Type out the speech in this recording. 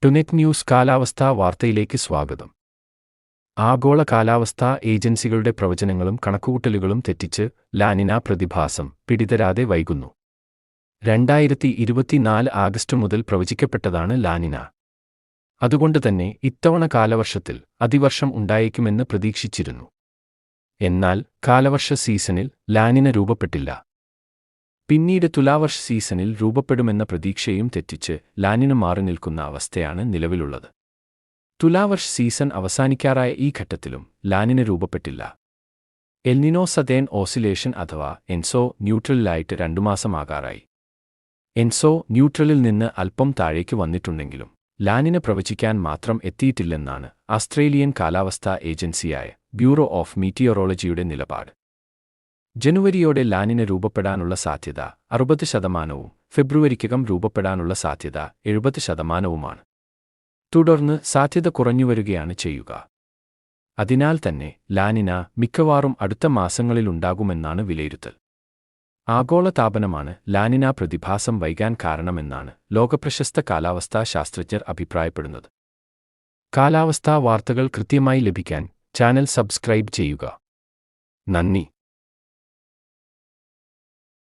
ടുനെറ്റ് news കാലാവസ്ഥാ വാർത്തയിലേക്ക് സ്വാഗതം. ആഗോള കാലാവസ്ഥാ ഏജൻസികളുടെ പ്രവചനങ്ങളും കണക്കുകൂട്ടലുകളും തെറ്റിച്ച് ലാനിന പ്രതിഭാസം പിടിതരാതെ വൈകുന്നു. 2024 ആഗസ്റ്റ് മുതൽ പ്രവചിക്കപ്പെട്ടതാണ് ലാനിന. അതുകൊണ്ടുതന്നെ ഇത്തവണ കാലവർഷത്തിൽ അതിവർഷം ഉണ്ടായേക്കുമെന്ന് പ്രതീക്ഷിച്ചിരുന്നു. എന്നാൽ കാലവർഷ സീസണിൽ ലാനിന രൂപപ്പെട്ടില്ല. പിന്നീട് തുലാവർഷ സീസണിൽ രൂപപ്പെടുമെന്ന പ്രതീക്ഷയും തെറ്റിച്ച് ലാനിന മാറി നിൽക്കുന്ന അവസ്ഥയാണ് നിലവിലുള്ളത്. തുലാവർഷ സീസൺ അവസാനിക്കാറായ ഈ ഘട്ടത്തിലും ലാനിന രൂപപ്പെട്ടില്ല. എൽനിനോ സതേൺ ഓസിലേഷൻ അഥവാ എൻസോ ന്യൂട്രലിലായിട്ട് 2 മാസമാകാറായി. എൻസോ ന്യൂട്രലിൽ നിന്ന് അല്പം താഴേക്ക് വന്നിട്ടുണ്ടെങ്കിലും ലാനിന പ്രവചിക്കാൻ മാത്രം എത്തിയിട്ടില്ലെന്നാണ് ആസ്ട്രേലിയൻ കാലാവസ്ഥാ ഏജൻസിയായ ബ്യൂറോ ഓഫ് മീറ്റിയോറോളജിയുടെ നിലപാട്. ജനുവരിയോടെ ലാനിന രൂപപ്പെടാനുള്ള സാധ്യത 60%, ഫെബ്രുവരിക്കകം രൂപപ്പെടാനുള്ള സാധ്യത 70%. തുടർന്ന് സാധ്യത കുറഞ്ഞുവരികയാണ് ചെയ്യുക. അതിനാൽ തന്നെ ലാനിന മിക്കവാറും അടുത്ത മാസങ്ങളിലുണ്ടാകുമെന്നാണ് വിലയിരുത്തൽ. ആഗോള താപനമാണ് ലാനിന പ്രതിഭാസം വൈകാൻ കാരണമെന്നാണ് ലോകപ്രശസ്ത കാലാവസ്ഥാ ശാസ്ത്രജ്ഞർ അഭിപ്രായപ്പെടുന്നത്. കാലാവസ്ഥാ വാർത്തകൾ കൃത്യമായി ലഭിക്കാൻ ചാനൽ സബ്സ്ക്രൈബ് ചെയ്യുക. നന്ദി.